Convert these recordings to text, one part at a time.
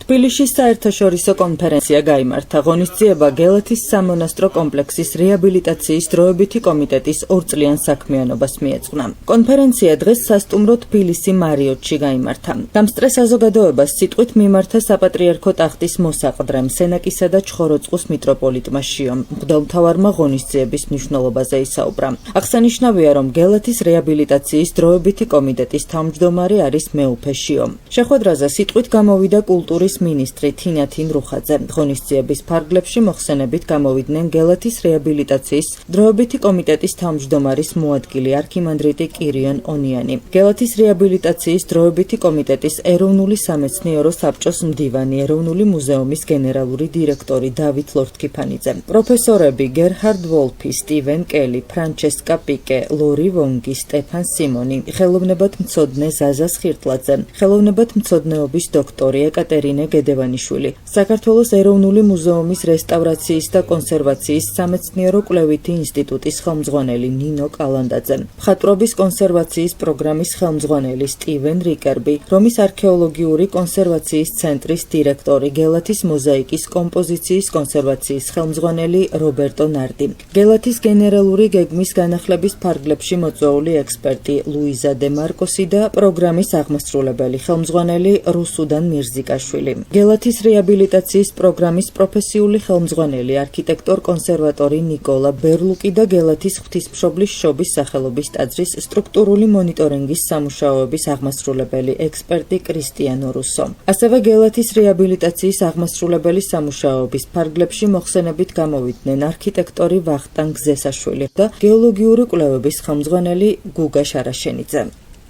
თბილისში საერთაშორისო კონფერენცია გაიმართა. ღონისძიება გელათის სამონასტრო კომპლექსის რეაბილიტაციის დროებითი კომიტეტის 2 წლიან საქმიანობას მიეძღვნა. კონფერენცია დღეს სასტუმრო თბილისი მარიოტში გაიმართა. დამსწრე საზოგადოებას სიტყვით მიმართა საპატრიარქო ტახტის მოსაყდრემ, სენაკისა და ჩხოროწყუს მიტროპოლიტმა შიომ. მღვდელმთავარმა ღონისძიების მნიშვნელობაზე ისაუბრა. აღსანიშნავია, რომ გელათის რეაბილიტაციის დროებითი კომიტეტის თავმჯდომარე არის მეუფე შიომ. შეხვედრაზე სიტყვით გამოვიდა კულტურის მინისტრი თინათინ რუხაძე. ღონისძიების ფარგლებში მოხსენებით გამოვიდნენ გელათის რეაბილიტაციის დროებითი კომიტეტის თავმჯდომარის მოადგილე არქიმანდრიტი კირიონ ონიანი, გელათის რეაბილიტაციის დროებითი კომიტეტის ეროვნული სამეცნიერო საბჭოს მდივანი, ეროვნული მუზეუმის გენერალური დირექტორი დავით ლორთქიფანიძე, პროფესორები გერჰარდ ვოლფი, სტივენ კელი, ფრანჩესკა პიკე, ლორი ვონგი, სტეფან სიმონი, ხელოვნებათმცოდნე ზაზა სხირტლაძე, ხელოვნებათმცოდნეობის დოქტორი ეკატერინე გედევანიშვილი, საქართველოს ეროვნული მუზეუმის რესტავრაციის და კონსერვაციის სამეცნიერო კვლევითი ინსტიტუტის ხელმძღვანელი ნინო კალანდაძე, მხატვრობის კონსერვაციის პროგრამის ხელმძღვანელი სტივენ რიკერბი, რომის არქეოლოგიური კონსერვაციის ცენტრის დირექტორი, გელათის მოზაიკის კომპოზიციის კონსერვაციის ხელმძღვანელი რობერტო ნარდი, გელათის გენერალური გეგმის განახლების ფარგლებში მოწვეული ექსპერტი ლუიზა დე მარკოსი და პროგრამის აღმასრულებელი ხელმძღვანელი რუსუდან მირზიკაშვილი, გელათის რეაბილიტაციის პროგრამის პროფესიული ხელმძღვანელი არქიტექტორ-კონსერვატორი ნიკოლა ბერლუკი და გელათის ღვთისმშობლის შობის სახელობის ტაძრის სტრუქტურული მონიტორინგის სამუშაოების აღმასრულებელი ექსპერტი კრისტიანო რუსო. ასევე გელათის რეაბილიტაციის აღმასრულებელი სამუშაოების ფარგლებში მოხსენებით გამოვიდნენ არქიტექტორი ვახტანგ ზესაშვილი და გეოლოგიური კვლევების ხელმძღვანელი გუგა შარაშენიძე.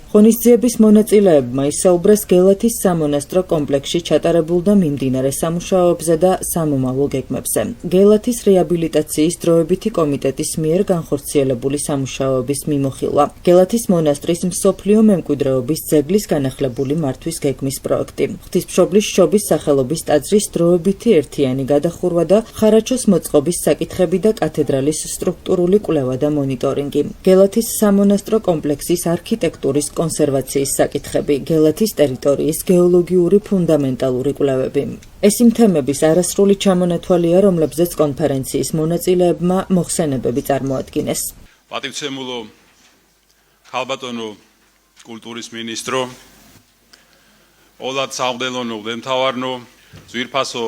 ღონისძიების მონაწილეებმა ისაუბრეს გელათის სამონასტრო კომპლექსში ჩატარებულ და მიმდინარე სამუშაოებზე და სამომავლო გეგმებზე. გელათის რეაბილიტაციის დროებითი კომიტეტის მიერ განხორციელებული სამუშაოების მიმოხილვა, გელათის მონასტრის მსოფლიო მემკვიდრეობის ძეგლის განახლებული მართვის გეგმის პროექტი, ღვთისმშობლის შობის სახელობის ტაძრის დროებითი ერთიანი გადახურვა და ხარაჩოს მოწყობის საკითხები და კათედრალის სტრუქტურული კვლევა და მონიტორინგი, გელათის სამონასტრო კომპლექსის არქიტექტურის კონსერვაციის საკითხები, გელათის ტერიტორიის გეოლოგიური ფუნდამენტალური კვლევები. ეს იმ თემების არასრული ჩამონათვალია, რომლებზეც კონფერენციის მონაწილეებმა მოხსენებები წარმოადგინეს. პატივცემულო ქალბატონო კულტურის მინისტრო, ოლად სამღვდელონო მღვდელმთავარნო, ძვირფასო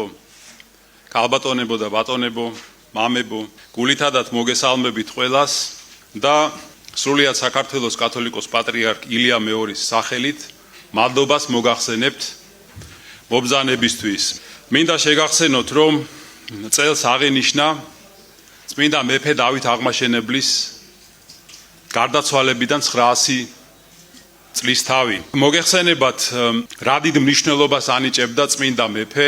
ქალბატონებო და ბატონებო, მამებო, გულითადათ მოგესალმებით ყველას და სრულიად საქართველოს კათოლიკოს პატრიარქ ილია მეორის სახელით მადლობას მოგახსენებთ მობრძანებისთვის. მინდა შეგახსენოთ, რომ წელს აღინიშნა წმინდა მეფე დავით აღმაშენებლის გარდაცვალებიდან 900 წლის თავი. მოგეხსენებათ, რა დიდ მნიშვნელობას ანიჭებდა წმინდა მეფე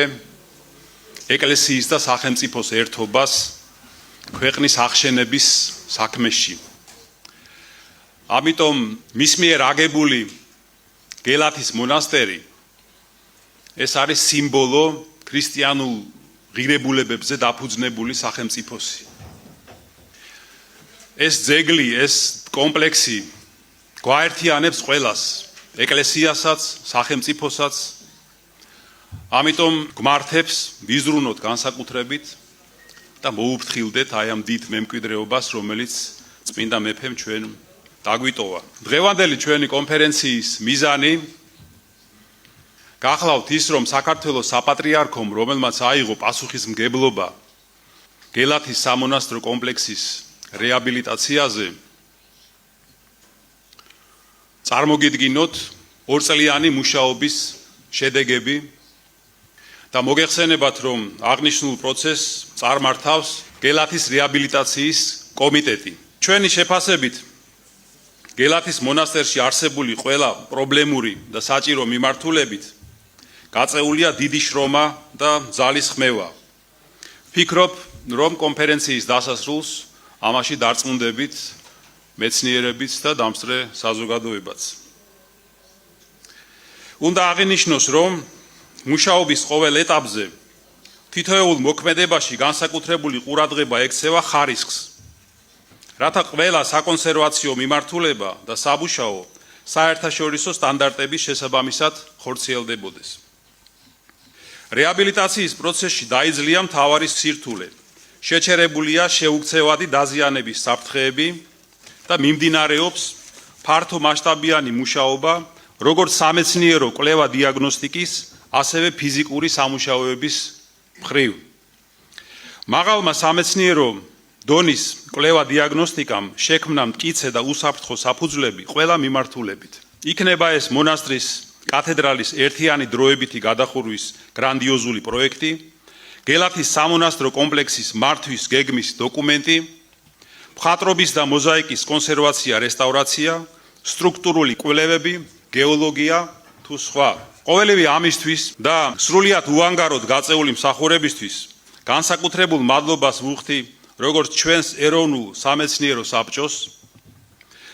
ეკლესიის და სახელმწიფოს ერთობას ქვეყნის აღშენების საქმეში. ამიტომ მის მიერ აგებული გელათის მონასტერი ეს არის სიმბოლო ქრისტიანულ ღირებულებებზე დაფუძნებული სახელმწიფოსი. ეს ძეგლი, ეს კომპლექსი გვაერთიანებს ყველას, ეკლესიასაც, სახელმწიფოსაც. ამიტომ გმართებს ვიზრუნოთ განსაკუთრებით და მოუფრთხილდეთ აი ამ დიდ მემკვიდრეობას, რომელიც წმინდა მეფემ ჩვენ დაგვიტოვა. დღევანდელი ჩვენი კონფერენციის მიზანი გახლავთ ის, რომ საქართველოს საპატრიარქომ, რომელმაც აიღო პასუხისმგებლობა გელათის სამონასტრო კომპლექსის რეაბილიტაციაზე, წარმოგიდგინოთ 2 წლიანი მუშაობის შედეგები და მოგეხსენებათ, რომ აღნიშნულ პროცესს წარმართავს გელათის რეაბილიტაციის კომიტეტი. ჩვენი შეფასებით გელათის მონასტერში არსებული ყველა პრობლემური და საჭირო მიმართულებით გაწეულია დიდი შრომა და ძალის ხმევა. ვფიქრობ, რომ კონფერენციის დასასრულს ამაში დარწმუნდებით მეცნიერებიც და დამსწრე საზოგადოებაც. უნდა აღინიშნოს, რომ მუშაობის ყოველ ეტაპზე თითოეულ მოქმედებაში განსაკუთრებული ყურადღება ექცევა ხარისხს, რათა ყველა საკონსერვაციო მიმართულება და საბუშაო საერთაშორისო სტანდარტების შესაბამისად ხორციელდებოდეს. რეაბილიტაციის პროცესში დაიძლია მთავარი სირთულე. შეჩერებულია შეუქცევადი დაზიანების საფრთხეები და მიმდინარეობს ფართო მასშტაბიანი მუშაობა, როგორც სამეცნიერო კვლევა დიაგნოსტიკის, ასევე ფიზიკური სამუშაოების მხრივ. მაღალმა სამეცნიერო დონის კვლევა დიაგნოსტიკამ შექმნა მტკიცე და უსაფრთხო საფუძვლები ყველა მიმართულებით. იქნება ეს მონასტრის კათედრალის ერთიანი დროებითი გადახურვის გრანდიოზული პროექტი, გელათის სამონასტრო კომპლექსის მართვის გეგმის დოკუმენტი, მხატვრობის და მოზაიკის კონსერვაცია, რესტავრაცია, სტრუქტურული კვლევები, გეოლოგია თუ სხვა. ყოველივე ამისთვის და სრულიად უანგაროდ გაწეული მსახურებისთვის განსაკუთრებულ მადლობას ვუხდი როგორც ჩვენს ეროვნულ სამეცნიერო საბჭოს,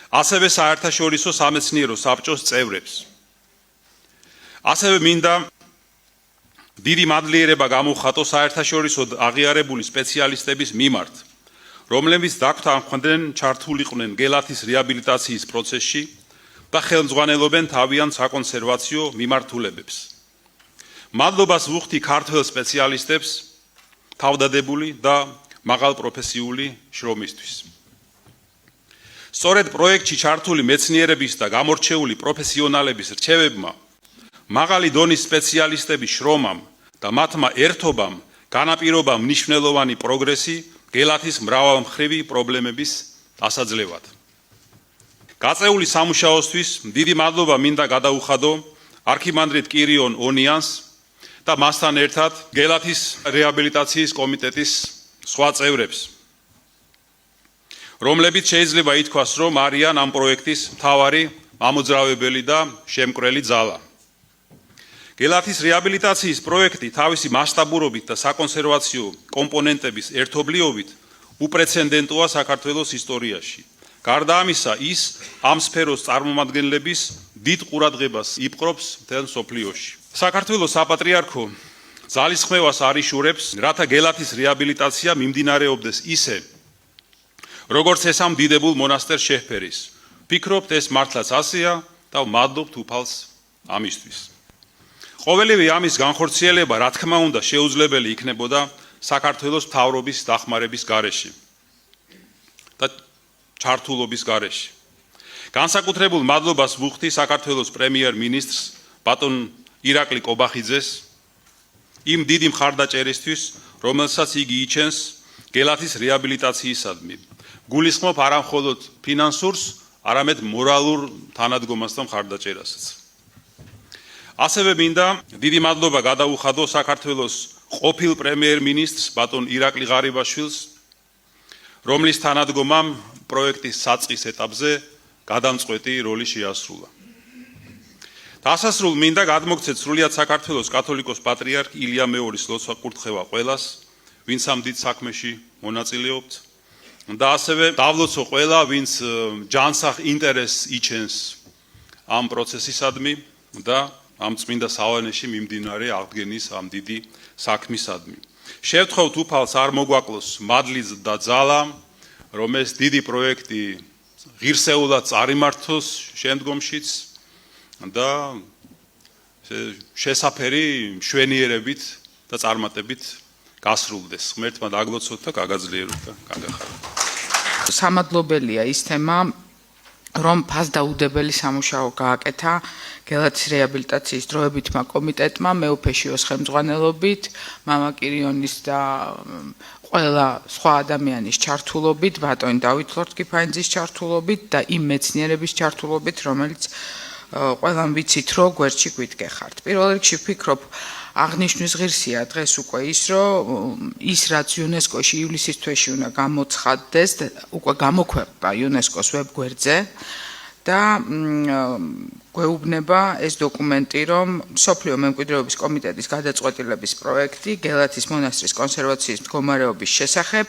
ასევე საერთაშორისო სამეცნიერო საბჭოს წევრებს. ასევე მინდა დიდი მადლიერება გამოვხატო საერთაშორისო აღიარებული სპეციალისტების მიმართ, რომლებიც დაგთანხმდნენ ჩართულიყვნენ გელათის რეაბილიტაციის პროცესში და ხელმძღვანელობენ თავიანთ საკონსერვაციო მიმართულებებს. მადლობას ვუხდი ქართველ სპეციალისტებს თავდადებული და მაღალპროფესიული შრომისთვის. სწორედ პროექტში ჩართული მეცნიერების და გამორჩეული პროფესიონალების რჩევებმა, მაღალი დონის სპეციალისტების შრომამ და მათმა ერთობამ განაპირობა მნიშვნელოვანი პროგრესი გელათის მრავალმხრივი პრობლემების დასაძლევად. გაწეული სამუშაოსთვის დიდი მადლობა მინდა გადაუხადო არქიმანდრიტ კირიონ ონიანს და მასთან ერთად გელათის რეაბილიტაციის კომიტეტის სხვა წევრებს, რომლებიც შეიძლება ითქვას, რომ არიან ამ პროექტის მთავარი მამოძრავებელი და შემკვრელი ძალა. გელათის რეაბილიტაციის პროექტი თავისი მასშტაბურობით და საკონსერვაციო კომპონენტების ერთობლიობით უპრეცედენტოა საქართველოს ისტორიაში. გარდა ამისა, ის ამ სფეროს წარმომადგენლების დიდ ყურადღებას იპყრობს მთელ მსოფლიოში. საქართველოს საპატრიარქო ძალისხმევას არიშურებს, რათა გელათის რეაბილიტაცია მიმდინარეობდეს ისე, როგორც ეს ამ დიდებულ მონასტერს შეჰფერის. ვფიქრობთ, ეს მართლაც ასეა და ვმადლობთ უფალს ამისთვის. ყოველივე ამის განხორციელება, რა თქმა უნდა, შეუძლებელი იქნებოდა საქართველოს მთავრობის დახმარების გარეშე და ჩართულობის გარეშე. განსაკუთრებულ მადლობას ვუხდი საქართველოს პრემიერ-მინისტრს ბატონ ირაკლი კობახიძეს იმ დიდი მხარდაჭერისთვის, რომელსაც იგი იჩენს გელათის რეაბილიტაციისადმი. გულისხმობ არა მხოლოდ ფინანსურს, არამედ მორალურ თანადგომას და მხარდაჭერასაც. ასევე მინდა დიდი მადლობა გადაუხადო საქართველოს ყოფილ პრემიერ-მინისტრს ბატონ ირაკლი ღარიბაშვილს, რომლის თანადგომამ პროექტის საწყის ეტაპზე გადამწყვეტი როლი შეასრულა. დასასრულ მინდა გადმოგცეთ სრულიად საქართველოს კათოლიკოს პატრიარქ ილია მეორის ლოცვა-კურთხევა ყველას, ვინც ამ დიდ საქმეში მონაწილეობთ და ასევე დავლოცო ყველა, ვინც ჯანსაღ ინტერესს იჩენს ამ პროცესისადმი და ამ წმინდა სავანეში მიმდინარე აღდგენის ამ დიდი საქმისადმი. შევთხოვთ უფალს არ მოგვაკლოს მადლი და ძალა, რომ ეს დიდი პროექტი ღირსეულად წარიმართოს შემდგომშიც და შესაფერი მშვენიერებით და წარმატებით გასრულდეს. ღმერთმა დაგლოცოთ და გაგაძლიეროთ და გაგახაროთ. სამადლობელია ის თემა, რომ ფასდაუდებელი სამუშაო გააკეთა გელათის რეაბილიტაციის დროებითმა კომიტეტმა, მეუფეშიოს ხელმძღვანელობით, მამა კირიონის და ყველა სხვა ადამიანის ჩართულობით, ბატონი დავით ლორთქიფანიძის ჩართულობით და იმ მეცნიერების ჩართულობით, რომელიც ყველამ ვიცით, რომ გვერდში გვიდგეხართ. პირველ რიგში ვფიქრობ, აღნიშვნის ღირსია დღეს უკვე ის, რომ ის რაც იუნესკოში ივლისის თვეში უნდა გამოცხადდეს, უკვე გამოქვეყნდა იუნესკოს ვებგვერდზე და გვეუბნება ეს დოკუმენტი, რომ მსოფლიო მემკვიდრეობის კომიტეტის გადაწყვეტილების პროექტი გელათის მონასტრის კონსერვაციის მდგომარეობის შესახებ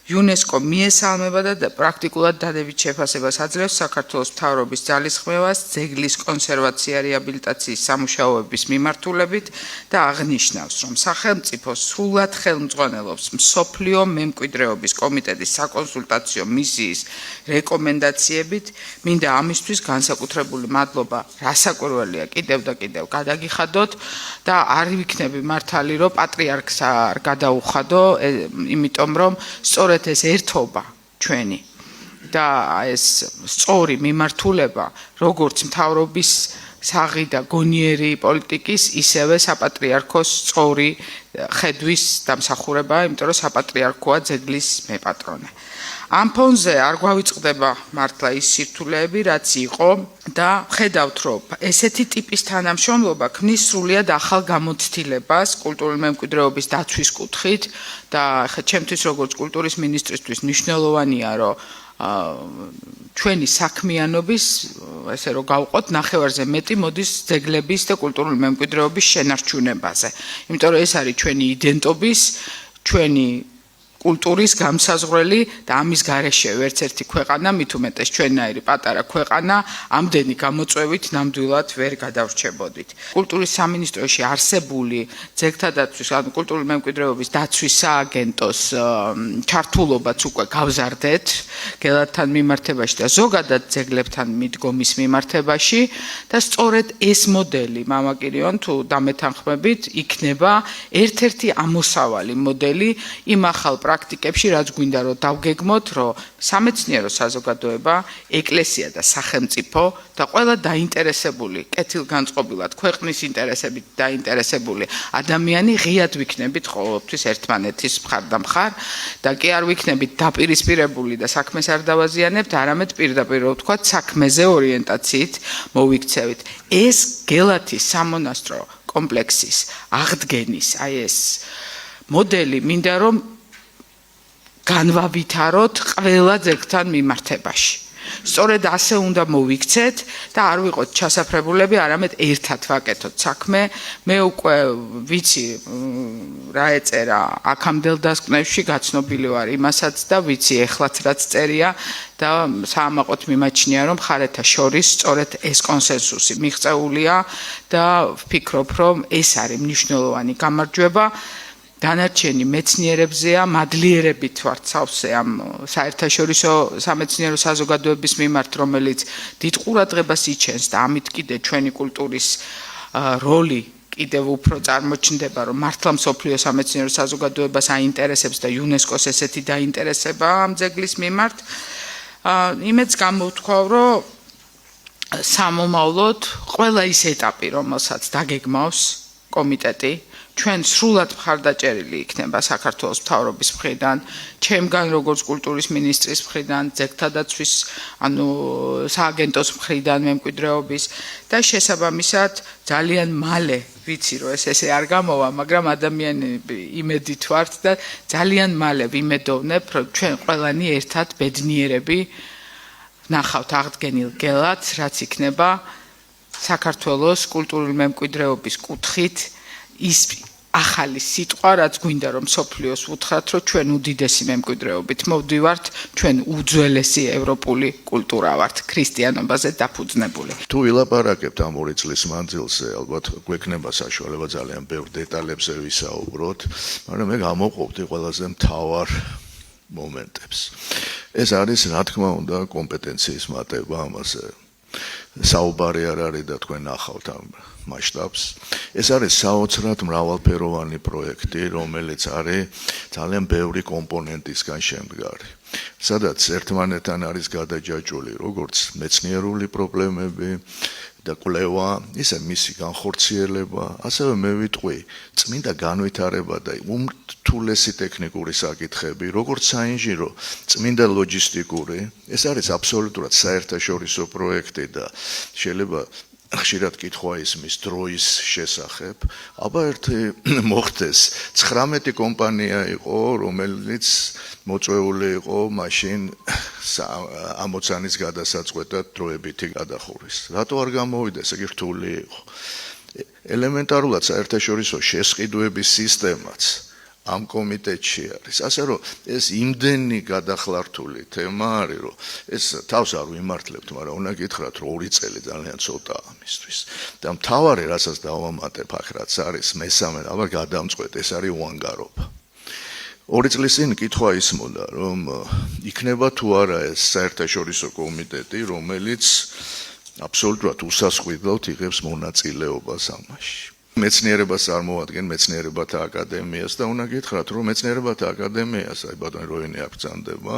იუნესკო მიესალმება და პრაქტიკულად დადებით შეფასებას აძლევს საქართველოს მთავრობის ძალისხმევას ძეგლის კონსერვაცია რეაბილიტაციის სამუშაოების მიმართულებით და აღნიშნავს, რომ სახელმწიფო სრულად ხელმძღვანელობს მსოფლიო მემკვიდრეობის კომიტეტის საკონსულტაციო მისიის რეკომენდაციებით. მინდა ამისთვის განსაკუთრებული მადლობა რასაკვირველია კიდევ და კიდევ გადაგიხადოთ და არ ვიქნები მართალი, რომ პატრიარქს არ გადაუხადო, იმიტომ რომ სწორედ ეს ერთობა ჩვენი და ეს სწორი მიმართულება როგორც მთავრობის საღი და გონიერი პოლიტიკის ისევე საპატრიარქოს სწორი ხედვის დამსახურებაა, იმიტომ რომ საპატრიარქოა ძეგლის მეპატრონე. ამ ფონზე არ გვავიწყდება მართლა ის სირთულეები, რაც იყო და ხედავთ, რომ ესეთი ტიპის თანამშრომლობა ქმნის სრულიად ახალ გამოცდილებას კულტურული მემკვიდრეობის დაცვის კუთხით და ჩემთვის როგორც კულტურის მინისტრისთვის მნიშვნელოვანია, რომ ჩვენი საქმიანობის, ესე რომ გავყოთ, ნახევარზე მეტი მოდის ძეგლების და კულტურული მემკვიდრეობის შენარჩუნებაზე. იმიტომ რომ ეს არის ჩვენი იდენტობის, ჩვენი კულტურის გამსაზღვრელი და ამის გარეშე ვერც ერთი ქვეყანა, მით უმეტეს ჩვენნაირი პატარა ქვეყანა, ამდენი გამოწვევით ნამდვილად ვერ გადავრჩებოდით. კულტურის სამინისტროში არსებული ძეგლთა დაცვის, ანუ კულტურული მემკვიდრეობის დაცვის სააგენტოს ჩართულობაც უკვე გავზარდეთ გელათთან მიმართებაში და ზოგადად ძეგლებთან მიდგომის მიმართებაში და სწორედ ეს მოდელი, მამა კირიონ, თუ დამეთანხმებით, იქნება ერთ-ერთი ამოსავალი მოდელი იმ ახალ პრაქტიკებში, რაც გვინდა რომ დავგეგმოთ, რომ სამეცნიერო საზოგადოება, ეკლესია და სახელმწიფო და ყველა დაინტერესებული, კეთილგანწყობილად ქვეყნის ინტერესებით დაინტერესებული ადამიანი ღიად ვიქნებით ყოველთვის ერთმანეთის მხარდამხარ და კი არ ვიქნებით დაპირისპირებული და საქმეს არ დავაზიანებთ, არამედ პირდაპირ ვთქვათ, საქმეზე ორიენტაციით მოვიქცევით. ეს გელათის სამონასტრო კომპლექსის აღდგენის, აი ეს მოდელი მინდა რომ განვავითაროთ ყველა ძეგლთან მიმართებაში. სწორედ ასე უნდა მოვიქცეთ და არ ვიყოთ ჩასაფრებულები, არამედ ერთად ვაკეთოთ საქმე. მე უკვე ვიცი რა ეწერა აქამდელ დასკვნებში, გაცნობილი ვარ იმასაც და ვიცი ეხლაც რაც წერია და საამაყოდ მიმაჩნია, რომ მხარეთა შორის სწორედ ეს კონსენსუსი მიღწეულია და ვფიქრობ, რომ ეს არის მნიშვნელოვანი გამარჯვება. განარჩენი მეცნიერებზეა, მადლიერებით ვართ სავსე ამ საერთაშორისო სამეცნიერო საზოგადოების მიმართ, რომელიც დიდ ყურადღებას იჩენს და ამით კიდე ჩვენი კულტურის როლი კიდევ უფრო წარმოჩნდება, რომ მართლა მსოფლიო სამეცნიერო საზოგადოებას აინტერესებს და იუნესკოს ესეთი დაინტერესება ამ ძეგლის მიმართ. იმედს გამოვთქვავ, რომ სამომავლოდ ყველა ის ეტაპი, რომელსაც დაგეგმავს კომიტეტი, ჩვენ სრულად მხარდაჭერილი იქნება საქართველოს მთავრობის მხრიდან, ჩემგან როგორც კულტურის მინისტრის მხრიდან, ძეგლთა დაცვის, ანუ სააგენტოს მხრიდან მემკვიდრეობის და შესაბამისად ძალიან მალე ვიცი რომ ესე არ გამოვა, მაგრამ ადამიანები იმედით ვართ და ძალიან მალე ვიმედოვნებ, რომ ჩვენ ყველანი ერთად ბედნიერები ნახავთ აღდგენილ გელათს, რაც იქნება საქართველოს კულტურული მემკვიდრეობის კუთხით ის ახალი სიტყვა, რაც გვინდა რომ მსოფლიოს ვუთხრათ, რომ ჩვენ უდიდესი მემკვიდრეობით მოვდივართ, ჩვენ უძველესი ევროპული კულტურა ვართ, ქრისტიანობაზე დაფუძნებული. თუ ვილაპარაკებთ ამ 2 წლის მანძილზე, ალბათ გვექნება საშუალება ძალიან ბევრ დეტალებზე ვისაუბროთ, მაგრამ მე გამოვყოფდი ყველაზე მთავარ მომენტებს. ეს არის, რა თქმა უნდა, კომპეტენციის მატება ამაზე. საუბარი არ არის და თქვენ ნახავთ ამ მასშტაბს. ეს არის საოცრად მრავალფეროვანი პროექტი, რომელიც არის ძალიან ბევრი კომპონენტისგან შემდგარი. სადაც ერთმანეთთან არის გადაჯაჭვული როგორც მეცნიერული პრობლემები და კვლევა, ისე მისი განხორციელება, ასევე მე ვიტყვი, წმინდა განვითარება და უმრთულესი ტექნიკური საკითხები, როგორც საინჟინრო, წმინდა ლოჯისტიკური, ეს არის აბსოლუტურად საერთაშორისო პროექტი და შეიძლება ხშირად კითხვა ისმის დროის შესახებ, აბა ერთი მოხდეს 19 კომპანია იყო, რომელიც მოწვეული იყო მაშინ 60 წლის გადასაწყვეტად დროებითი გადახურვის. რატო არ გამოვიდეს, იგი რთული იყო. ელემენტარულად საერთაშორისო შესყიდვების სისტემაც ამ კომიტეტში არის. ასე რომ ეს იმდენი გადახლართული თემა არის, რომ ეს თავს არ ვიმართლებთ, მაგრამ უნდა გითხრათ, რომ 2 წელი ძალიან ცოტაა ამისთვის. და მთავარი, რასაც დავამატებ აქ, რაც არის მესამე, აბა გადამწყვეტ, ეს არის უანგარობა. 2 წლის წინ კითხვა ისმოდა, რომ იქნება თუ არა ეს საერთაშორისო კომიტეტი, რომელიც აბსოლუტურად უსასყიდლოდ იღებს მონაწილეობას ამაში. მეცნიერებას წარმოადგენენ მეცნიერებათა აკადემიას და უნდა გითხრათ, რომ მეცნიერებათა აკადემიას, აი ბატონი როინი აკრძალდება,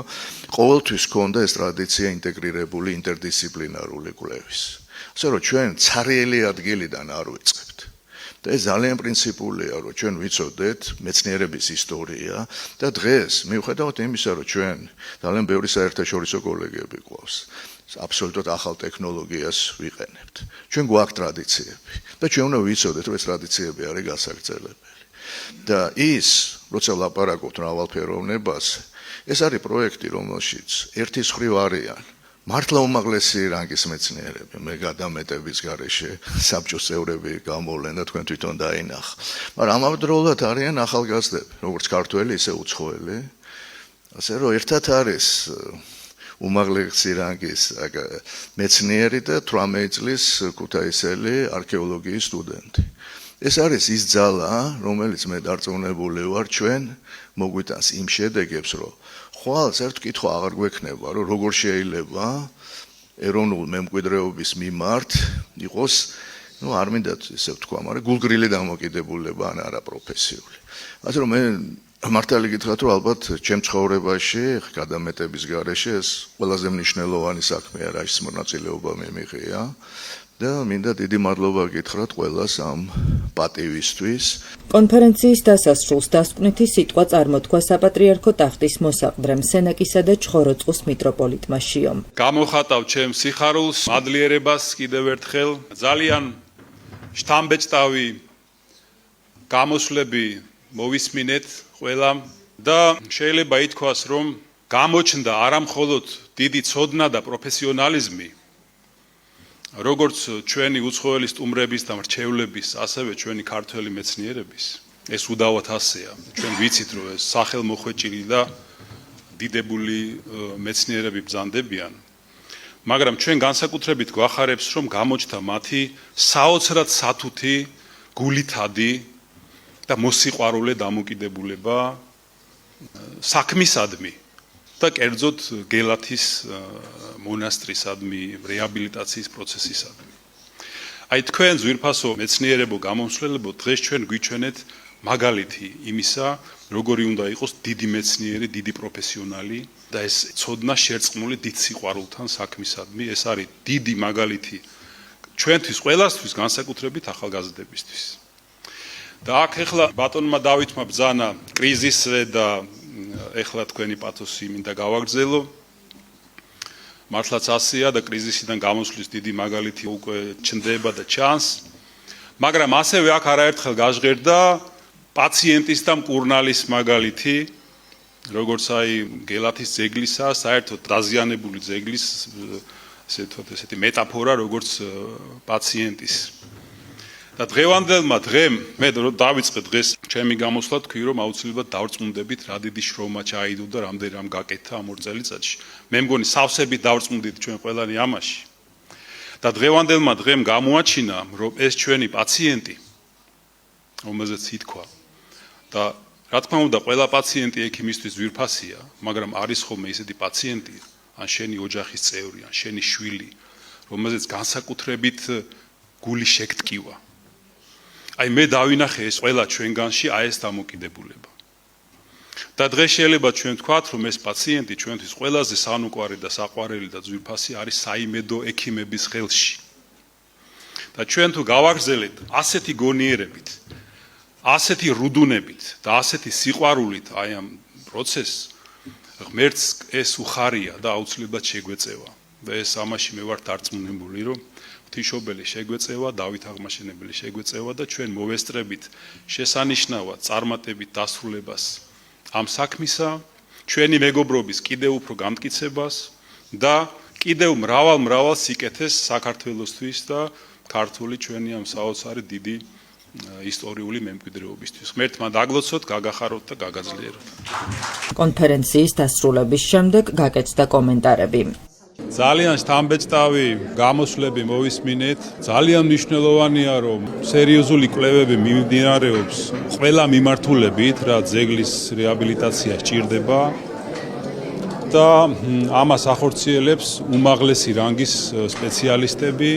ყოველთვის ჰქონდა ეს ტრადიცია ინტეგრირებული ინტერდისციპლინარული კვლევის. ასე რომ ჩვენ ცარიელი ადგილიდან არ ვიწყებთ. და ეს ძალიან პრინციპულია, რომ ჩვენ ვიცოდეთ მეცნიერების ისტორია და დღეს მიუხედავად იმისა, რომ ჩვენ ძალიან ბევრი საერთაშორისო კოლეგები გვყავს, აბსოლუტურად ახალ ტექნოლოგიას ვიყენებთ. ჩვენ გვაქვს ტრადიციები და ჩვენ უნდა ვიცოდეთ, რომ ეს ტრადიციები არის გასაგრძელებელი. და ის, როცა ვლაპარაკობთ მრავალფეროვნებას, ეს არის პროექტი, რომელშიც ერთის მხრივ არიან მართლა უმაღლესი რანგის მეცნიერები, მე გადამეტების გარეშე საბჭოს წევრები გამოვლენ და თქვენ თვითონ დაინახა. მაგრამ ამავდროულად არიან ახალგაზრდები, როგორც ქართველი, ისე უცხოელი. ასე რომ ერთად არის უმაღლესი რანგის მეცნიერი და 18 წლის ქუთაისელი არქეოლოგიის სტუდენტი. ეს არის ის ძალა, რომელიც მე დარწმუნებული ვარ, ჩვენ მოგვიტანს იმ შედეგებს, რომ ხვალ ერთ კითხვა აღარ გვექნება, რომ როგორ შეიძლება ეროვნულ მემკვიდრეობის მიმართ იყოს, არ მინდა ისე ვთქვა, მაგრამ გულგრილი დამოკიდებულება ან არა პროფესიული. ასე რომ მე მართალი გითხრათ, რომ ალბათ ჩემ ცხოვრებაში გადამეტების გარეშე ეს ყველაზე მნიშვნელოვანი საქმეა, რაის მონაწილეობა მე მიღია და მინდა დიდი მადლობა გითხრათ ყველას ამ პატივისთვის. კონფერენციის დასასრულს დასკვნითი სიტყვა წარმოთქვა საპატრიარქო ტახტის მოსაყდრემ სენაკისა და ჩხოროწყუს მიტროპოლიტმა შიომ. გამოხატავ ჩემ სიხარულს, მადლიერებას კიდევ ერთხელ, ძალიან შთამბეჭდავი გამოსვლები მოვისმინეთ ყველამ და შეიძლება ითქვას, რომ გამოჩნდა არა მხოლოდ დიდი ცოდნა და პროფესიონალიზმი, როგორც ჩვენი უცხოელი სტუმრების და მრჩევლების, ასევე ჩვენი ქართველი მეცნიერების. ეს უდავოდ ასეა. ჩვენ ვიცით, რომ ეს სახელმოხვეჭილი და დიდებული მეცნიერები ბრძანდებიან. მაგრამ ჩვენ განსაკუთრებით გვახარებს, რომ გამოჩნდა მათი საოცრად სათუთი, გულითადი და მოსიყვარულე დამოკიდებულება საქმისადმი და კერძოდ გელათის მონასტრისადმი, რეაბილიტაციის პროცესისადმი. აი თქვენ ძვირფასო მეცნიერებო გამომსვლელებო, დღეს ჩვენ გვიჩვენეთ მაგალითი იმისა, როგორი უნდა იყოს დიდი მეცნიერი, დიდი პროფესიონალი და ეს ცოდნა შერწყმული დიდ სიყვარულთან საქმისადმი. ეს არის დიდი მაგალითი ჩვენთვის ყველასთვის, განსაკუთრებით ახალგაზრდებისთვის. და აქ ეხლა ბატონმა დავითმა ბრძანა კრიზისზე და ეხლა თქვენი პათოსი მინდა გავაგრძელო. მართლაც ასეა და კრიზისიდან გამოსვლის დიდი მაგალითი უკვე ჩნდება და ჩანს. მაგრამ ასევე აქ არაერთხელ გაჟღერდა პაციენტის და მკურნალის მაგალითი, როგორც აი გელათის ძეგლისა, საერთოდ დაზიანებული ძეგლის ესეთი მეტაფორა, როგორც პაციენტის. და დღევანდელმა დღემ მე დავიწყე დღეს ჩემი გამოსვლა თქვი რომ აუცილებლად დავწმუნდებით რა დიდი შრომა ჩაიდო და რამდენი რამ გაკეთა ამ 2 წელიწადში. მე მგონი სავსებით დავწმუნდით ჩვენ ყველანი ამაში. და დღევანდელმა დღემ გამოაჩინა რომ ეს ჩვენი პაციენტი რომელზეც ითქვა და რა თქმა უნდა ყველა პაციენტი ექიმისთვის ძვირფასია, მაგრამ არის ხოლმე ისეთი პაციენტი, ან შენი ოჯახის წევრი, ან შენი შვილი, რომელზეც განსაკუთრებით გული შეგტკივა. აი მე დავინახე ეს ყველა ჩვენგანში აი ეს დამოკიდებულება. და დღეს შეიძლება ჩვენ ვთქვათ, რომ ეს პაციენტი ჩვენთვის ყველაზე სანუკვარი და საყვარელი და ძვირფასი არის საიმედო ექიმების ხელში. და ჩვენ თუ გავაგრძელებთ ასეთი გონიერებით, ასეთი რუდუნებით და ასეთი სიყვარულით აი ამ პროცესს, ღმერთს ეს უხარია და აუცილებლად შეგვეწევა. და ეს ამაში მე ვარ დარწმუნებული, რომ ღვთისმშობელი შეგვეწევა, დავით აღმაშენებელი შეგვეწევა და ჩვენ მოვესწრებით შესანიშნავად წარმატებით დასრულებას ამ საქმისა, ჩვენი მეგობრობის კიდევ უფრო გამტკიცებას და კიდევ მრავალ სიკეთეს საქართველოსთვის და ქართული ჩვენი ამ საოცარი დიდი ისტორიული მემკვიდრეობისთვის. ღმერთმა დაგლოცოთ, გაგახაროთ და გაგაძლიეროთ. კონფერენციის დასრულების შემდეგ გაკეთდა კომენტარები. ძალიან შთამბეჭდავი გამოსვლები მოვისმინეთ. ძალიან მნიშვნელოვანია, რომ სერიოზული კვლევები მიმდინარეობს ყველა მიმართულებით, რაც ძეგლის რეაბილიტაცია სჭირდება და ამას ახორციელებს უმაღლესი რანგის სპეციალისტები.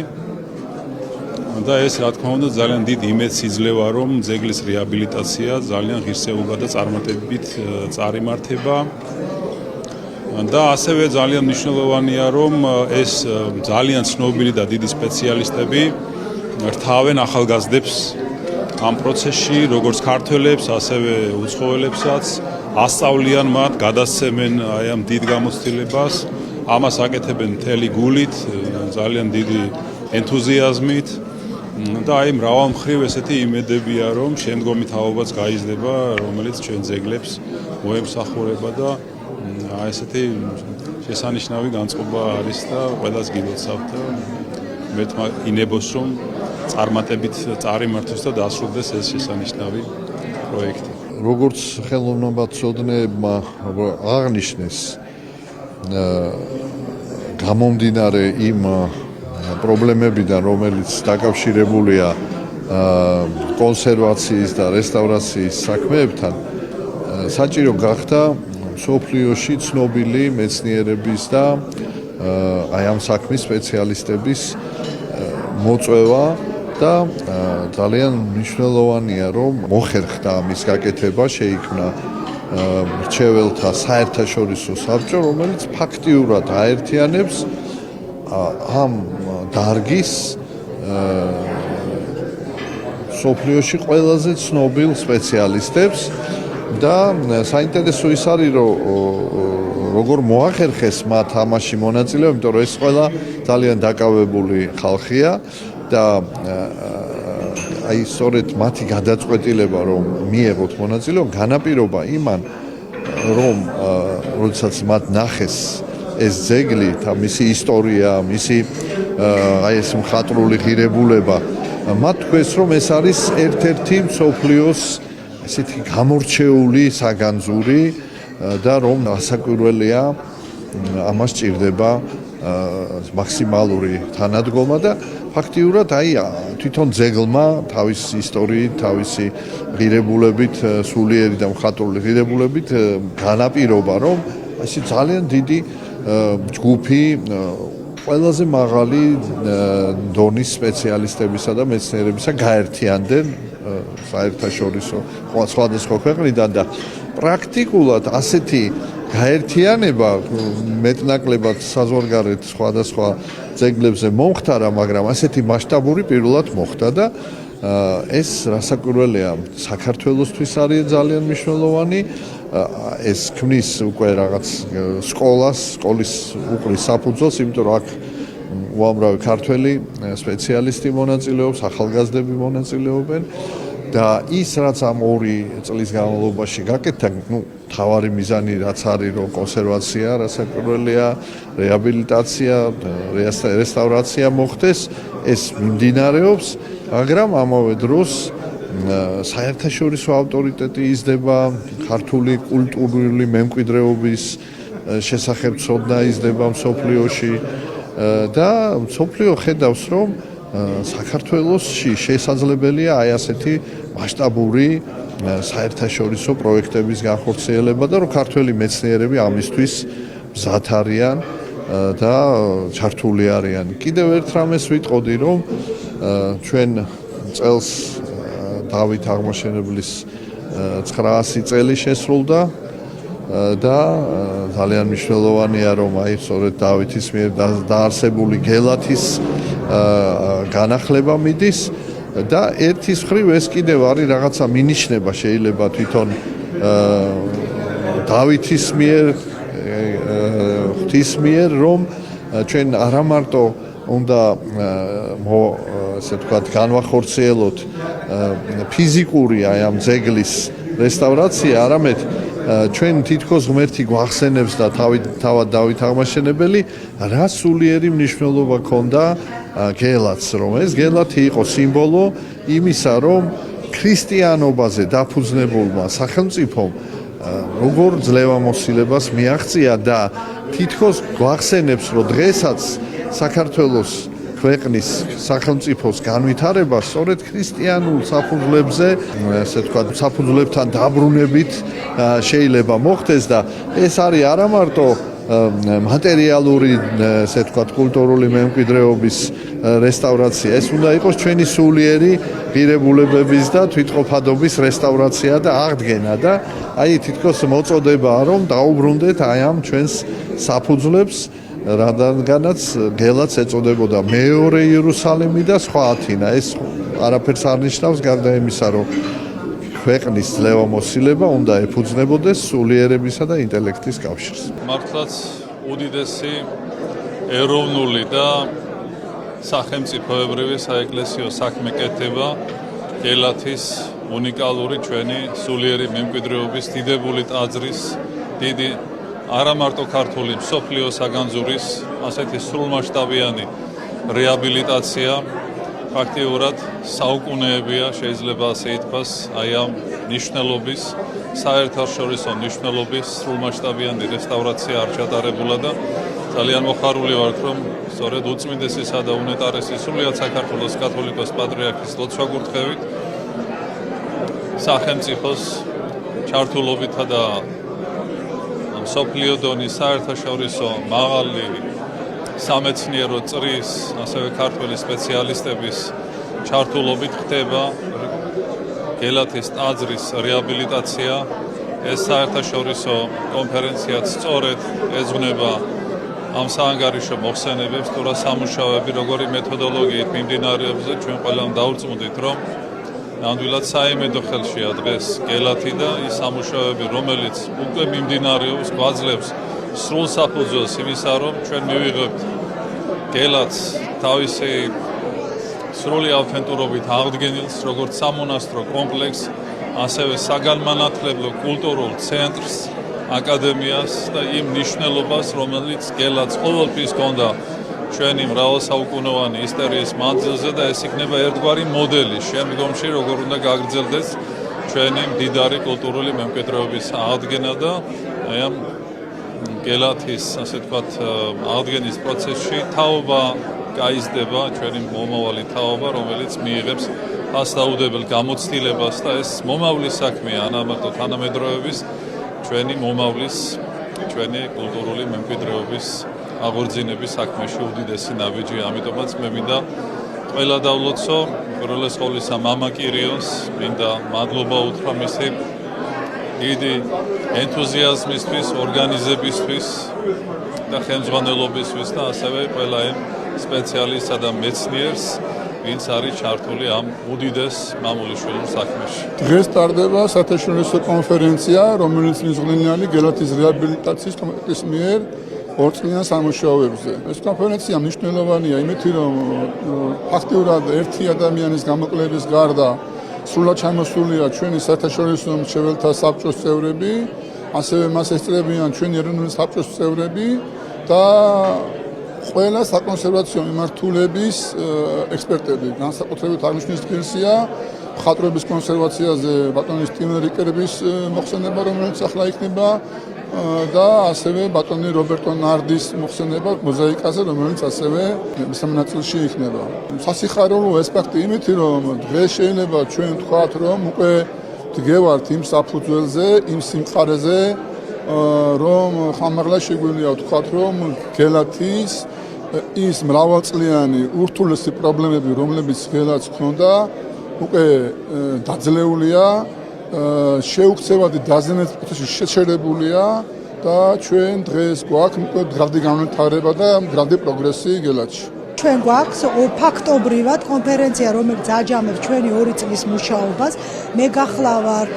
და ეს რა თქმა უნდა ძალიან დიდ იმედს იძლევა, რომ ძეგლის რეაბილიტაცია ძალიან ღირსეულბა და წარმატებით წარიმართება. და ასევე ძალიან მნიშვნელოვანია, რომ ეს ძალიან ცნობილი და დიდი სპეციალისტები რთავენ ახალგაზრდებს ამ პროცესში, როგორც ქართველებს, ასევე უცხოელებსაც, ასწავლიან მათ, გადასცემენ აი ამ დიდ გამოცდილებას. ამას აკეთებენ მთელი გულით, ძალიან დიდი ენთუზიაზმით. და აი მრავალმხრივ ესეთი იმედებია, რომ შემდგომი თაობაც გაიზრდება, რომელიც ჩვენ ძეგლებს მოემსახურება და ესეთი შესანიშნავი განწყობა არის და ყველას გილოცავთ და მეთქმა ინებოს, რომ წარმატებით წარიმართოს და დასრულდეს ეს შესანიშნავი პროექტი. როგორც ხელოვნებაცოდნეებმა აღნიშნეს, გამომდინარე იმ პრობლემებიდან, რომელიც დაკავშირებულია კონსერვაციის და რესტავრაციის საქმეებთან, საჭირო გახდა მსოფლიოში ცნობილი მეცნიერების და აი ამ საქმის სპეციალისტების მოწვევა და ძალიან მნიშვნელოვანია, რომ მოხერხდა ამის გაკეთება, შეიქმნა მრჩეველთა საერთაშორისო საბჭო, რომელიც ფაქტიურად აერთიანებს ამ დარგის მსოფლიოში ყველაზე ცნობილ სპეციალისტებს და საინტერესო ის არის, რომ როგორ მოახერხეს მათ ამაში მონაწილეობა, იმიტომ რომ ეს ყველა ძალიან დაკავებული ხალხია და აი სწორედ მათი გადაწყვეტილება, რომ მიეღოთ მონაწილეობა, განაპირობა იმან, რომ როდესაც მათ ნახეს ეს ძეგლი და მისი ისტორია, მისი აი ეს მხატვრული ღირებულება, მათ თქვეს, რომ ეს არის ერთ-ერთი მსოფლიოს ესეთი გამორჩეული საგანძური და რომ ასაკვირველია ამას ჭირდება მაქსიმალური თანადგომა და ფაქტიურად აი თვითონ ძეგლმა თავისი ისტორიით, თავისი ღირებულებით, სულიერი და მხატვრული ღირებულებით განაპირობა, რომ ეს ძალიან დიდი ჯგუფი ყველაზე მაღალი დონის სპეციალისტებისა და მეცნიერებისა გაერთიანდნენ საერთაშორისო სხვადასხვა ქვეყნიდან და პრაქტიკულად ასეთი გაერთიანება მეტნაკლებად საზღვარგარეთ სხვადასხვა ძეგლებზე მომხდარა, მაგრამ ასეთი მასშტაბური პირველად მოხდა და ეს რასაკვირველია საქართველოსთვის არის ძალიან მნიშვნელოვანი. ეს ქმნის უკვე რაღაც სკოლის უყრის საფუძველს, იმიტომ რომ აქ უამრავი ქართველი სპეციალისტი მონაწილეობს, ახალგაზრდები მონაწილეობენ და ის რაც ამ 2 წლის განმავლობაში გაკეთდა, მთავარი მიზანი რაც არის, რომ კონსერვაცია, რასაკვირველია, რეაბილიტაცია, რესტავრაცია მოხდეს, ეს მიმდინარეობს, მაგრამ ამავე დროს საერთაშორისო ავტორიტეტი იზრდება, ქართული კულტურული მემკვიდრეობის შესახებ ცოდნა იზრდება მსოფლიოში და მსოფლიო ხედავს, რომ საქართველოსში შესაძლებელია აი ასეთი მასშტაბური საერთაშორისო პროექტების განხორციელება და რომ ქართველი მეცნიერები ამისთვის მზად არიან და ჩართული არიან. კიდევ ერთ რამეს ვიტყოდი, რომ ჩვენ წელს დავით აღმაშენებლის 900 წელი შესრულდა და ძალიან მნიშვნელოვანია, რომ აი სწორედ დავითის მიერ დაარსებული გელათის განახლება მიდის და ერთის მხრივ ეს კიდევ არის რაღაცა მინიშნება შეიძლება თვითონ დავითის მიერ, ღვთის მიერ, რომ ჩვენ არა მარტო უნდა ასე ვთქვათ განვახორციელოთ ფიზიკური აი ამ ძეგლის რესტავრაცია, არამედ ჩვენ თითქოს ღმერთი გვახსენებს და თავად დავით აღმაშენებელი რა სულიერი მნიშვნელობა ჰქონდა გელათს, რომ ეს გელათი იყო სიმბოლო იმისა, რომ ქრისტიანობაზე დაფუძნებულმა სახელმწიფომ როგორ ძლევამოსილებას მიაღწია და თითქოს გვახსენებს, რომ დღესაც საქართველოს ქვეყნის სახელმწიფოს განვითარება სწორედ ქრისტიანულ საფუძვლებზე, ასე ვთქვათ, საფუძვლებთან დაბრუნებით შეიძლება მოხდეს და ეს არის არა მარტო მატერიალური, ასე ვთქვათ, კულტურული მემკვიდრეობის რესტავრაცია, ეს უნდა იყოს ჩვენი სულიერი ღირებულებების და თვითყოფადობის რესტავრაცია და აღდგენა და აი თითქოს მოწოდებაა, რომ დაუბრუნდეთ აი ამ ჩვენს საფუძვლებს, რადგანაც გელაც ეწოდებოდა მეორე იერუსალიმი და სხვა ათინა. ეს არაფერს არ ნიშნავს გარდა იმისა, რომ ქვეყნის ძლევამოსილება უნდა ეფუძნებოდეს სულიერებისა და ინტელექტის კავშირს. მართლაც უდიდესი ეროვნული და სახელმწიფოებრივი საეკლესიო საქმე კეთდება გელათის უნიკალური ჩვენი სულიერი მემკვიდრეობის დიდებული ტაძრის დიდი არა მარტო ქართული მსოფლიო საგანძურის ასეთი სრულმასშტაბიანი რეაბილიტაცია ფაქტიურად საუკუნეებია შეიძლება ასე ითქვას აი ამ ნიშნულობის საერთაშორისო ნიშნულობის სრულმასშტაბიანი რესტავრაცია არ ჩატარებულა და ძალიან მოხარული ვართ რომ სწორედ უწმინდესისა და უნეტარესი სრულიად საქართველოს კათოლიკოს პატრიარქის ლოცვა-კურთხევით სახელმწიფოს ჩართულობითა და მსოფლიო დონის საერთაშორისო მაღალი სამეცნიერო წრის, ასევე ქართველი სპეციალისტების ჩართულობით ხდება გელათის ტაძრის რეაბილიტაცია. ეს საერთაშორისო კონფერენციაც სწორედ ეძღვნება ამ საანგარიშო მოხსენებებს, თუ რა სამუშაოები, როგორი მეთოდოლოგიით მიმდინარეობს და ჩვენ ყველამ დავრწმუნდით, რომ ნამდვილად საიმედო ხელშია დღეს გელათი და ის სამუშაოები, რომელიც უკვე მიმდინარეობს, გვაძლევს სრულ საფუძველს იმისა, რომ ჩვენ მივიღებთ გელათს თავისი სრული ავთენტურობით აღდგენილს, როგორც სამონასტრო კომპლექსს, ასევე საგანმანათლებლო კულტურულ ცენტრს, აკადემიას და იმ ნიშნულობას, რომელიც გელათს ყოველთვის ჰქონდა ჩვენი მრავალსაუკუნოვანი ისტორიის მანძილზე და ეს იქნება ერთგვარი მოდელი შემდგომში, როგორ უნდა გაგრძელდეს ჩვენი მდიდარი კულტურული მემკვიდრეობის აღდგენა და აი ამ გელათის, ასე ვთქვათ, აღდგენის პროცესში თაობა გაიზრდება, ჩვენი მომავალი თაობა, რომელიც მიიღებს ფასდაუდებელ გამოცდილებას და ეს მომავლის საქმეა, არა მარტო თანამედროვეების, ჩვენი მომავლის, ჩვენი კულტურული მემკვიდრეობის აღორძინების საქმეში უდიდესი ნაბიჯი, ამიტომაც მე მინდა ყველა დავლოცო, უპირველეს ყოვლისა მამა კირიოს, მინდა მადლობა უთხრა მისი დიდი ენთუზიაზმისთვის, ორგანიზებისთვის და ხელმძღვანელობისთვის და ასევე ყველა იმ სპეციალისტსა და მეცნიერს, ვინც არის ჩართული ამ უდიდეს მამულიშვილურ საქმეში. დღეს ტარდება საერთაშორისო კონფერენცია, რომელიც მიზღვნილი გელათის რეაბილიტაციის კომიტეტის მიერ ორწლიან სამუშაოებზე. ეს კონფერენცია მნიშვნელოვანია იმით, რომ ფაქტიურად ერთი ადამიანის გამოკლების გარდა სრულად ჩამოსულია ჩვენი საერთაშორისო მრჩეველთა საბჭოს წევრები, ასევე მას ესწრებიან ჩვენი ეროვნული საბჭოს წევრები და ყველა საკონსერვაციო მიმართულების ექსპერტები. განსაკუთრებით აღნიშნვის ღირსია მხატვრების კონსერვაციაზე ბატონი სტივენ რიკერების მოხსენება, რომელიც ახლა იქნება და ასევე ბატონი რობერტო ნარდის მოხსენება მოზაიკაზე, რომელიც ასევე სამნაწილში იქნება. სასიხარულო ასპექტი იმით, რომ დღეს შეიძლება ჩვენ ვთქვათ, რომ უკვე დგევართ იმ საფუძველზე, იმ სიმყარეზე, რომ ხამაღლა შეგვიძლია ვთქვათ, რომ გელათის ის მრავალწლიანი ურთულესი პრობლემები, რომლებიც გელათს ჰქონდა, უკვე დაძლეულია, შეუქცევადი დაზიანების პროცესი შეჩერებულია და ჩვენ დღეს გვაქვს მდგრადი განვითარება და მდგრადი პროგრესი გელათში. ჩვენ გვაქვს ფაქტობრივად კონფერენცია, რომელიც აჯამებს ჩვენი 2 წლის მუშაობას. მე გახლავართ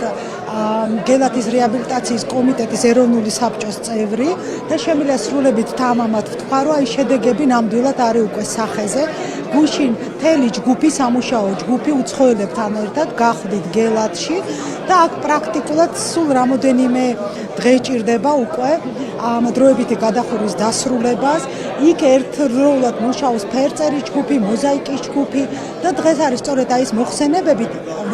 გელათის რეაბილიტაციის კომიტეტის ეროვნული საბჭოს წევრი და შემიძლია სრულებით თამამად ვთქვა, რომ აი შედეგები ნამდვილად არის უკვე სახეზე. გუშინ მთელი ჯგუფი, სამუშაო ჯგუფი უცხოელებთან ერთად გახვდით გელათში და აქ პრაქტიკულად სულ რამოდენიმე დღე ჭირდება უკვე ამ დროებითი გადახურვის დასრულებას. იქ ერთდროულად მუშაობს ფერწერის ჯგუფი, მოზაიკის ჯგუფი და დღეს არის სწორედ ეს მოხსენებები,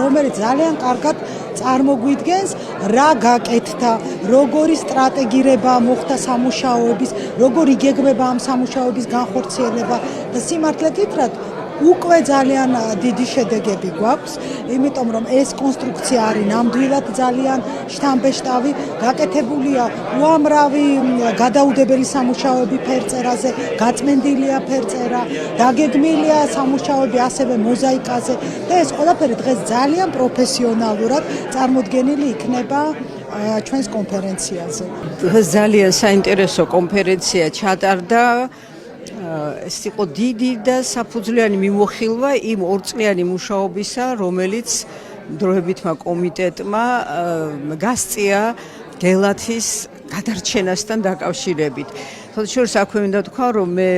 რომელიც ძალიან კარგად წარმოგვიდგენს, რა გაკეთდა, როგორი სტრატეგირება მოხდა სამუშაოების, როგორი გეგმება ამ სამუშაოების განხორციელება და სიმართლე გითხრათ, უკვე ძალიან დიდი შედეგები გვაქვს, იმიტომ რომ ეს კონსტრუქცია არის ნამდვილად ძალიან შთამბეჭდავი, გაკეთებულია უამრავი გადაუდებელი სამუშაოები ფერწერაზე, გაწმენდილია ფერწერა, დაგეგმილია სამუშაოები ასევე მოზაიკაზე და ეს ყველაფერი დღეს ძალიან პროფესიონალურად წარმოდგენილი იქნება ჩვენს კონფერენციაზე. დღეს ძალიან საინტერესო კონფერენცია ჩატარდა. ეს იყო დიდი და საფუძვლიანი მიმოხილვა იმ ორწლიანი მუშაობისა, რომელიც დროებითმა კომიტეტმა გასწია გელათის გადარჩენასთან დაკავშირებით. თორემ აქვე მინდა თქვა, რომ მე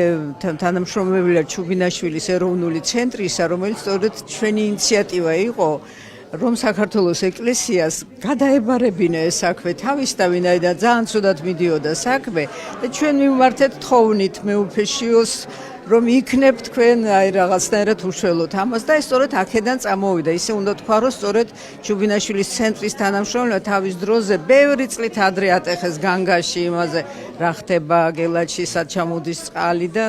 თანამშრომელია ჩუბინაშვილის ეროვნული ცენტრისა, რომელიც სწორედ ჩვენი ინიციატივა იყო, რომ საქართველოს ეკლესიას გადაებარებინა ეს საქმე თავისთავად, ძალიან ცუდად მიდიოდა საქმე და ჩვენ მიმართეთ თხოვნით მეუფეშიოს, რომ იქნებ თქვენ რაღაცნაირად უშველოთ ამას და ეს სწორედ აქედან წამოვიდა. ისე უნდა თქვა, რომ სწორედ ჩუბინაშვილის ცენტრის თანამშრომელმა თავის დროზე ბევრი წლით ადრე ატეხეს განგაში იმაზე, რა ხდება გელათში, სად ჩამოდის წყალი და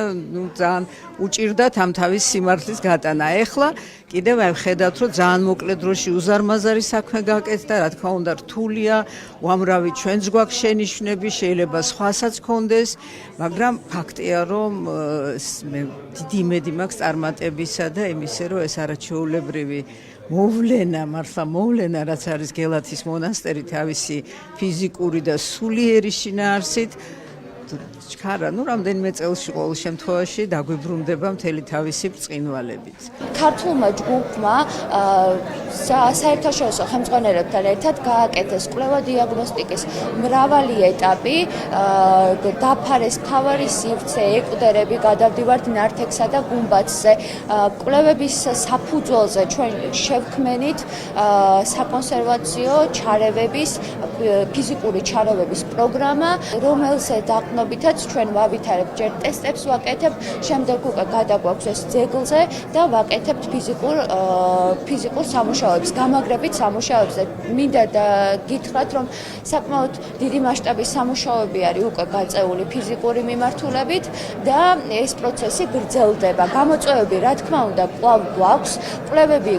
ძალიან უჭირდათ ამ თავის სიმართლის გატანა. ეხლა კიდევ ხედავთ, რომ ძალიან მოკლე დროში უზარმაზარი საქმე გაკეთდა, რა თქმა უნდა რთულია, უამრავი ჩვენც გვაქვს შენიშვნები, შეიძლება სხვასაც ქონდეს, მაგრამ ფაქტია, რომ მე დიდი იმედი მაქვს წარმატებისა და იმისა, რომ ეს არაჩვეულებრივი მოვლენა, მართლა მოვლენა, რაც არის გელათის მონასტერი თავისი ფიზიკური და სულიერი შინაარსით, ჩქარა, რამდენიმე წელში ყოველ შემთხვევაში დაგვიბრუნდება მთელი თავისი ბრწყინვალებით. ქართულმა ჯგუფმა საერთაშორისო ხელმძღვანელებთან ერთად გააკეთეს კვლევა-დიაგნოსტიკის მრავალი ეტაპი, დაფარეს მთავარი სივრცე, ეკვდერები, გადავდივართ ნართექსა და გუმბათზე. კვლევების საფუძველზე ჩვენ შევქმნით საკონსერვაციო ჩარევების, ფიზიკური ჩარევების პროგრამა, რომელზე დაყნობითაც ჩვენ ვავითარებთ, ჯერ ტესტებს ვაკეთებთ, შემდეგ უკვე გადაგვაქვს ეს ძეგლზე და ვაკეთებთ ფიზიკურ სამუშაოებს, გამაგრებით სამუშაოებს. მინდა გითხრათ, რომ საკმაოდ დიდი მასშტაბის სამუშაოები არის უკვე გაწეული ფიზიკური მიმართულებით და ეს პროცესი გრძელდება. გამოწვევები, რა თქმა უნდა, კვლავ გვაქვს, კვლევები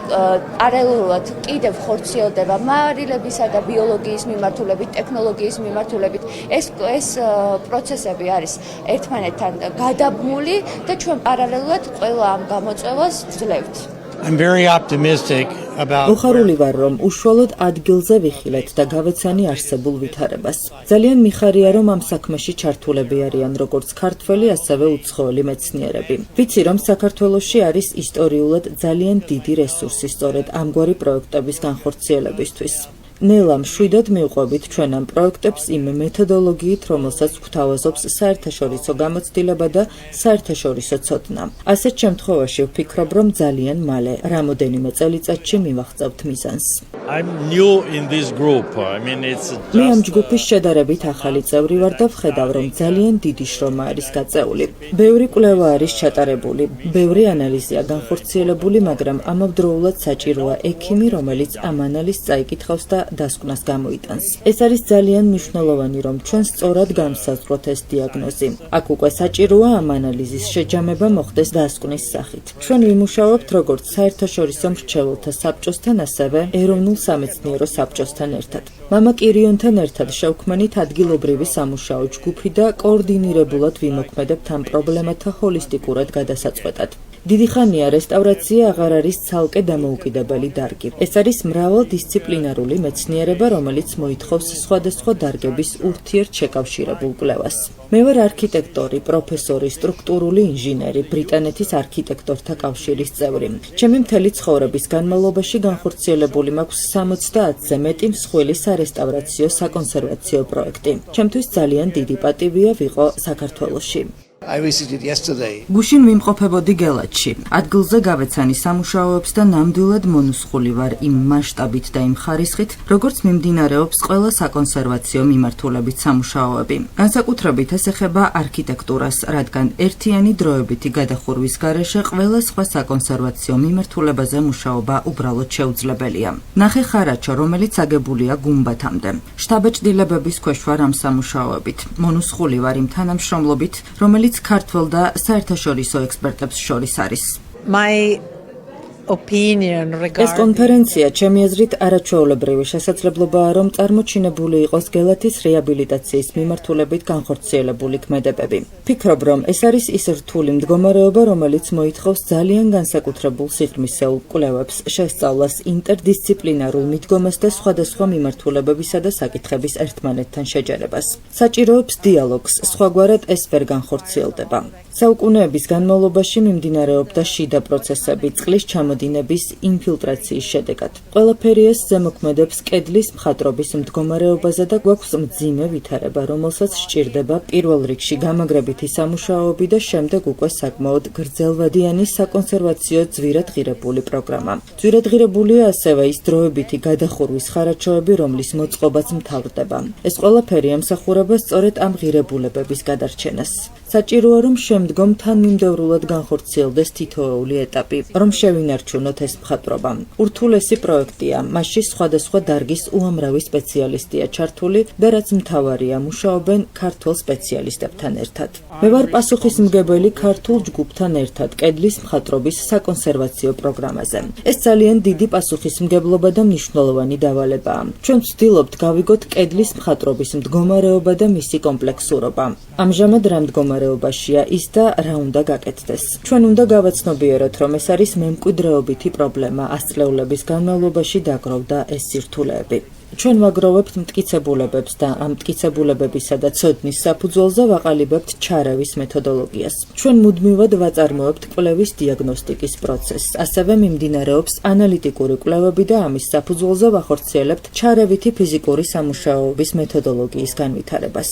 პარალელურად კიდევ ხორციელდება მარილებისა და ბიოლოგიის მიმართულებით, ტექნოლოგიის მიმართულებით. ეს პროცესები არის ერთმანეთთან გადაბმული და ჩვენ პარალელურად ყველა ამ გამოწვევას ვძლევთ. I'm very optimistic about მოხარული ვარ, რომ უშუალოდ ადგილზე ვიხილეთ და გავეცანი არსებულ ვითარებას. ძალიან მიხარია, რომ ამ საქმეში ჩართულები არიან როგორც ქართველი, ასევე უცხოელი მეცნიერები. ვიცი, რომ საქართველოში არის ისტორიულად ძალიან დიდი რესურსი სწორედ ამგვარი პროექტების განხორციელებისთვის. ნელა მშვიდად მივყვებით ჩვენ ამ პროექტებს იმ მეთოდოლოგიით, რომელსაც გვთავაზობს საერთაშორისო გამოცდილება და საერთაშორისო ცოდნა. ასეთ შემთხვევაში ვფიქრობ, რომ ძალიან მალე, რამოდენიმე წელიწადში მივაღწევთ მიზანს. I'm new in this group. I mean it's მე ამ ჯგუფის შედარებით ახალი წევრი ვარ და ვხედავ, რომ ძალიან დიდი შრომა არის გაწეული. ბევრი კვლევა არის ჩატარებული, ბევრი ანალიზია განხორციელებული, მაგრამ ამავდროულად საჭიროა ექიმი, რომელიც ამ ანალიზს წაიკითხავს და დასკვნას გამოიტანს. ეს არის ძალიან მნიშვნელოვანი, რომ ჩვენ სწორად განსაზღვროთ ეს დიაგნოზი. აქ უკვე საჭიროა ამ ანალიზის შეჯამება მოხდეს დასკვნის სახით. ჩვენ ვიმუშაობთ როგორც საერთაშორისო მრჩეველთა საბჭოსთან, ასევე ეროვნულ სამეცნიერო საბჭოსთან ერთად. მამა კირიონთან ერთად შევქმნით ადგილობრივი სამუშაო ჯგუფი და კოორდინირებულად ვიმოქმედებთ ამ პრობლემათა ჰოლისტიკურად გადასაწყვეტად. დიდი ხანია რესტავრაცია აღარ არის ცალკე დამოუკიდებელი დარგი. ეს არის მრავალდისციპლინარული მეცნიერება, რომელიც მოითხოვს სხვადასხვა დარგების ურთიერთშეკავშირებულ კვლევას. მე ვარ არქიტექტორი, პროფესორი, სტრუქტურული ინჟინერი, ბრიტანეთის არქიტექტორთა კავშირის წევრი. ჩემი მთელი ცხოვრების განმავლობაში განხორციელებული მაქვს 70-ზე მეტი მსხვილი სარესტავრაციო საკონსერვაციო პროექტი. ჩემთვის ძალიან დიდი პატივია ვიყო საქართველოში. I visited yesterday. გუშინ ვიმყოფებოდი გელათში. ადგილზე გავეცანი სამუშაოებს და ნამდვილად მონუსხული ვარ იმ მასშტაბით და იმ ხარისხით, როგორც მიმდინარეობს ყველა საკონსერვაციო მიმართულებით სამუშაოები. განსაკუთრებით ეს ეხება არქიტექტურას, რადგან ერთიანი დროებითი გადახურვის გარეშე ყველა სხვა საკონსერვაციო მიმართულებაზე მუშაობა უბრალოდ შეუძლებელია. ნახე ხარაჩო, რომელიც აგებულია გუმბათამდე. შტაბ-ჭდილებების ქვეშ ვარ ამ სამუშაოებით. მონუსხული ვარ იმ თანამშრომლობით, რომელიც ქართველ და საერთაშორისო ექსპერტებს შორის არის. ეს კონფერენცია ჩემი აზრით არაჩვეულებრივი შესაძლებლობაა, რომ წარმოჩინებული იყოს გელათის რეაბილიტაციის მიმართულებით განხორციელებული ქმედებები. ფიქრობ, რომ ეს არის ის რთული მდგომარეობა, რომელიც მოითხოვს ძალიან განსაკუთრებულ სიღრმისეულ კვლევებს, შესწავლას, ინტერდისციპლინარულ მიდგომას და სხვადასხვა მიმართულებებისა და საკითხების ერთმანეთთან შეჯერებას. საჭიროებს დიალოგს, სხვაგვარად ეს ვერ განხორციელდება. საუკუნეების განმავლობაში მიმდინარეობდა შიდა პროცესები, წყლის ჩამოდინების ინფილტრაციის შედეგად. ყველაფერი ეს ზემოქმედებს კედლის მხატვრობის მდგომარეობაზე და გვაქვს მძიმე ვითარება, რომელსაც სჭირდება პირველ რიგში გამაგრებითი სამუშაოები და შემდეგ უკვე საკმაოდ გრძელვადიანი საკონსერვაციო ძვირად ღირებული პროგრამა. ძვირად ღირებულია ასევე ის დროებითი გადახურვის ხარაჩოები, რომლის მოწყობაც მთავრდება. ეს ყველაფერი ემსახურება სწორედ ამ ღირებულებების გადარჩენას. საჭიროა, რომ შემდგომ თანმიმდევრულად განხორციელდეს თითოეული ეტაპი, რომ შევინარჩუნოთ ეს მხატვრობა. ურთულესი პროექტია, მასში სხვადასხვა დარგის უამრავი სპეციალისტია ჩართული და რაც მთავარია, მუშაობენ ქართულ სპეციალისტებთან ერთად. მე ვარ პასუხისმგებელი ქართულ ჯგუფთან ერთად კედლის მხატვრობის საკონსერვაციო პროგრამაზე. ეს ძალიან დიდი პასუხისმგებლობა და მნიშვნელოვანი დავალებაა. ჩვენ ვცდილობთ გავიგოთ კედლის მხატვრობის მდგომარეობა და მისი კომპლექსურობა. ამჟამად რა მდგომარეობაშია ის და რა უნდა გაკეთდეს. ჩვენ უნდა გავაცნობიეროთ, რომ ეს არის მემკვიდრეობითი პრობლემა, ასწლეულების განმავლობაში დაგროვდა ეს სირთულეები. ჩვენ ვაგროვებთ მტკიცებულებებს და ამ მტკიცებულებებისა და ცოდნის საფუძველზე ვაყალიბებთ ჩარევის მეთოდოლოგიას. ჩვენ მუდმივად ვაწარმოებთ კვლევის დიაგნოსტიკის პროცესს, ასევე მიმდინარეობს ანალიტიკური კვლევები და ამის საფუძველზე ვახორციელებთ ჩარევითი ფიზიკური სამუშაოების მეთოდოლოგიის განვითარებას.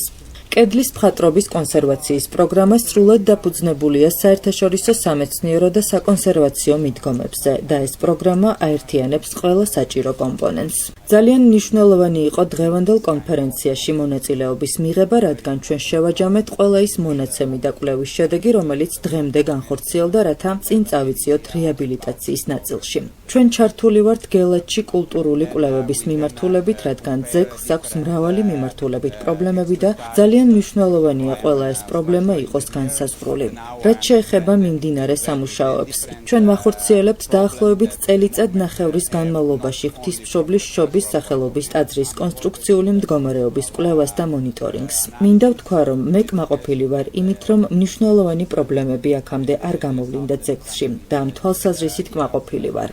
კედლის მხატვრობის კონსერვაციის პროგრამა სრულად დაფუძნებულია საერთაშორისო სამეცნიერო და საკონსერვაციო მიდგომებზე და ეს პროგრამა აერთიანებს ყველა საჭირო კომპონენტს. ძალიან მნიშვნელოვანი იყო დღევანდელ კონფერენციაში მონაწილეობის მიღება, რადგან ჩვენ შევაჯამეთ ყველა ის მონაცემი და კვლევის შედეგი, რომელიც დღემდე განხორციელდა, რათა წინ წავიწიოთ რეაბილიტაციის ნაწილში. ჩვენ ჩართული ვართ გელათში კულტურული კვლევების მიმართულებით, რადგან ძეგლს აქვს მრავალი მიმართულებით პრობლემები და ძალიან მნიშვნელოვანია ყველა ეს პრობლემა იყოს განსაზღვრული. რაც შეეხება მიმდინარე სამუშაოებს, ჩვენ ვახორციელებთ დაახლოებით წელიწად ნახევრის განმავლობაში ღვთისმშობლის შობის სახელობის ტაძრის კონსტრუქციული მდგომარეობის კვლევას და მონიტორინგს. მინდა ვთქვა, რომ მე კმაყოფილი ვარ იმით, რომ მნიშვნელოვანი პრობლემები აქამდე არ გამოვლინდა ძეგლში და ამ თვალსაზრისით კმაყოფილი ვარ.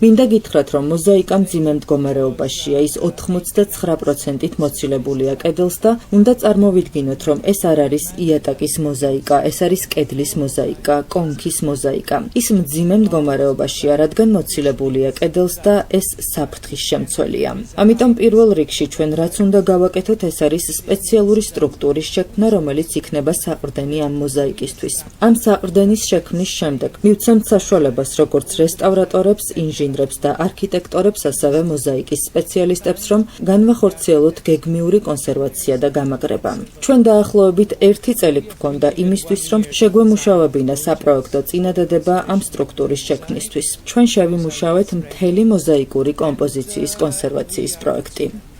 მინდა გითხრათ, რომ მოზაიკა მძიმე მდგომარეობაშია, ის 89%-ით მოცილებულია კედელს და უნდა წარმოვიდგინოთ, რომ ეს არ არის იატაკის მოზაიკა, ეს არის კედლის მოზაიკა, კონქის მოზაიკა. ის მძიმე მდგომარეობაშია, რადგან მოცილებულია კედელს და ეს საფრთხის შემცველია. ამიტომ პირველ რიგში ჩვენ რაც უნდა გავაკეთოთ, ეს არის სპეციალური სტრუქტურის შექმნა, რომელიც იქნება საყრდენი ამ მოზაიკისთვის. ამ საყრდენის შექმნის შემდეგ მივცემთ საშუალებას როგორც რესტავრატორებს, ინჟინრებს და არქიტექტორებს, ასევე მოზაიკის სპეციალისტებს, რომ განვახორციელოთ გეგმიური კონსერვაცია და გამაგრება. ჩვენ დაახლოებით 1 წელი გვქონდა იმისთვის, რომ შეგვემუშავებინა საპროექტო წინადადება ამ სტრუქტურის შექმნისთვის. ჩვენ შევიმუშავეთ მთელი მოზაიკური კომპოზიციის კონსერვაციის პროექტი.